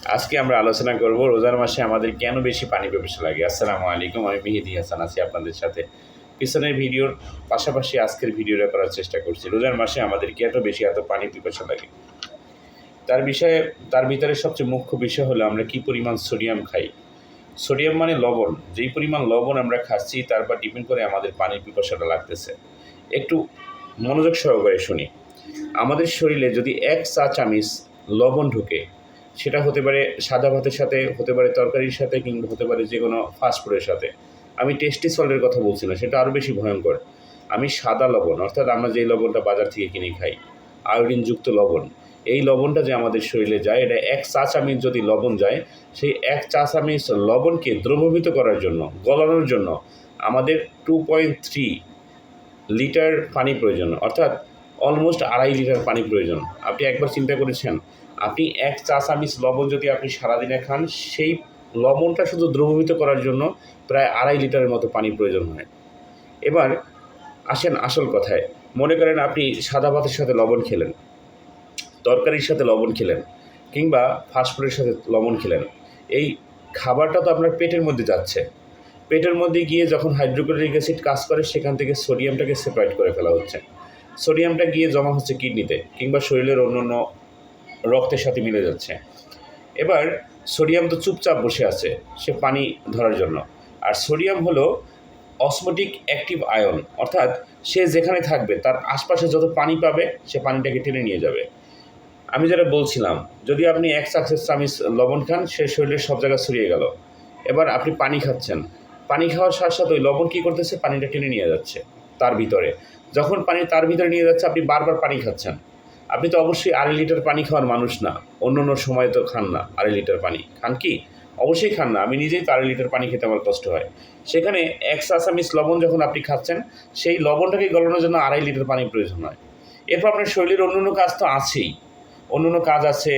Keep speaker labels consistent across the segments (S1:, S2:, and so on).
S1: আজকে আমরা আলোচনা করব রোজার মাসে আমাদের কেন বেশি পানি পিপাসা লাগে। আসসালামু আলাইকুম, আমি মেহেদি হাসান আছি আপনাদের সাথে। পিছনের ভিডিওর পাশাপাশি আজকের ভিডিওটা করার চেষ্টা করছি। রোজার মাসে আমাদের এত বেশি এত পানি পিপাসা লাগে তার বিষয়ে তার ভিতরে সবচেয়ে মুখ্য বিষয় হলো আমরা কি পরিমাণ সোডিয়াম খাই। সোডিয়াম মানে লবণ। যেই পরিমাণ লবণ আমরা খাচ্ছি তার উপর ডিপেন্ড করে আমাদের পানির পিপাসাটা লাগতেছে। একটু মনোযোগ সহকারে শুনি। আমাদের শরীরে যদি 1 চা চামচ লবণ ঢোকে, সেটা হতে পারে সাদা ভাতের সাথে, হতে পারে তরকারির সাথে, কিংবা হতে পারে যে কোনো ফাস্টফুডের সাথে। আমি টেস্টি সল্টের কথা বলছি না, সেটা আরও বেশি ভয়ঙ্কর। আমি সাদা লবণ, অর্থাৎ আমরা যেই লবণটা বাজার থেকে কিনে খাই, আয়োডিনযুক্ত লবণ। এই লবণটা যে আমাদের শরীরে যায়, এটা 1 চা চামচ যদি লবণ যায়, সেই 1 চা চামচ লবণকে দ্রবীভূত করার জন্য, গলানোর জন্য আমাদের 2.3 লিটার পানি প্রয়োজন, অর্থাৎ অলমোস্ট 2.5 লিটার পানি প্রয়োজন। আপনি একবার চিন্তা করেছেন, আপনি 1 চা চামচ লবণ যদি আপনি সারাদিনে খান, সেই লবণটা শুধু দ্রবীভূত করার জন্য প্রায় 2.5 লিটারের মতো পানি প্রয়োজন হয়। এবার আসেন আসল কথায়। মনে করেন আপনি সাদা ভাতের সাথে লবণ খেলেন, তরকারির সাথে লবণ খেলেন, কিংবা ফাস্টফুডের সাথে লবণ খেলেন। এই খাবারটা তো আপনার পেটের মধ্যে যাচ্ছে। পেটের মধ্যে গিয়ে যখন হাইড্রোক্লোরিক অ্যাসিড কাজ করে, সেখান থেকে সোডিয়ামটাকে সেপারেট করে ফেলা হচ্ছে। সোডিয়ামটা গিয়ে জমা হচ্ছে কিডনিতে, কিংবা শরীরের অন্যান্য রক্তের সাথে মিলে যাচ্ছে। এবার সোডিয়াম তো চুপচাপ বসে আছে সে পানি ধরার জন্য। আর সোডিয়াম হলো অসমোটিক অ্যাক্টিভ আয়ন, অর্থাৎ সে যেখানে থাকবে তার আশপাশে যত পানি পাবে সে পানিটাকে টেনে নিয়ে যাবে। আমি যেটা বলছিলাম, যদি আপনি 1 চা চামচ লবণ খান, সে শরীরের সব জায়গায় ছড়িয়ে গেল। এবার আপনি পানি খাচ্ছেন, পানি খাওয়ার সাথে সাথে ওই লবণ কী করতেছে, পানিটা টেনে নিয়ে যাচ্ছে তার ভিতরে। যখন পানি তার ভিতরে নিয়ে যাচ্ছে, আপনি বারবার পানি খাচ্ছেন। আপনি তো অবশ্যই 2.5 লিটার পানি খাওয়ার মানুষ না, অন্য অন্য সময় তো খান না 2.5 লিটার পানি। খান কি? অবশ্যই খান না। আমি নিজেই তো 2.5 লিটার পানি খেতে আমার কষ্ট হয়। সেখানে 1 চা চামচ লবণ যখন আপনি খাচ্ছেন, সেই লবণটাকে গলানোর জন্য 2.5 লিটার পানি প্রয়োজন হয়। এরপর আপনার শরীরের অন্য অন্য কাজ তো আছেই। অন্য অন্য কাজ আছে,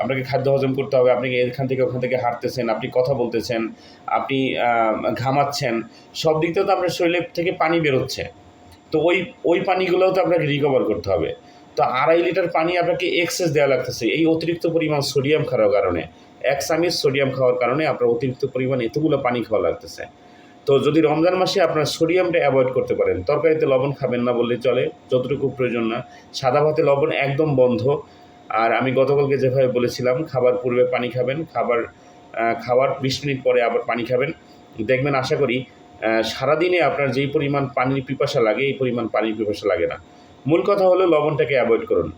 S1: আপনাকে খাদ্য হজম করতে হবে, আপনি এখান থেকে ওখান থেকে হাঁটতেছেন, আপনি কথা বলতেছেন, আপনি ঘামাচ্ছেন, সব দিক থেকে তো আপনার শরীরের থেকে পানি বেরোচ্ছে। তো ওই পানিগুলোও তো আপনাকে রিকভার করতে হবে। তো 2.5 লিটার পানি আপনাকে এক্সেস দেওয়া লাগতেছে এই অতিরিক্ত পরিমাণ সোডিয়াম খাওয়ার কারণে। 1 চামচ সোডিয়াম খাওয়ার কারণে আপনার অতিরিক্ত পরিমাণ এতগুলো পানি খাওয়া লাগতেছে। তো যদি রমজান মাসে আপনার সোডিয়ামটা অ্যাভয়েড করতে পারেন, তরকারিতে লবণ খাবেন না বললেই চলে, যতটুকু প্রয়োজন না। সাদা ভাতে লবণ একদম বন্ধ। আর আমি গতকালকে যেভাবে বলেছিলাম, খাবার পূর্বে পানি খাবেন, খাওয়ার 20 মিনিট পরে আবার পানি খাবেন। দেখবেন, আশা করি সারাদিনে আপনার যেই পরিমাণ পানির পিপাসা লাগে, এই পরিমাণ পানির পিপাসা লাগে না। মূল কথা হলো লবণটাকে অ্যাভয়েড করুন।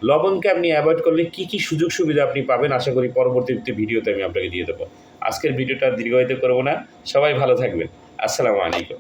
S1: লবণকে আপনি অ্যাভয়েড করলে কী কী সুযোগ সুবিধা আপনি পাবেন, আশা করি পরবর্তী ভিডিওতে আমি আপনাকে দিয়ে দেবো। আজকের ভিডিওটা দীর্ঘায়িত করব না। সবাই ভালো থাকবেন। আসসালামু আলাইকুম।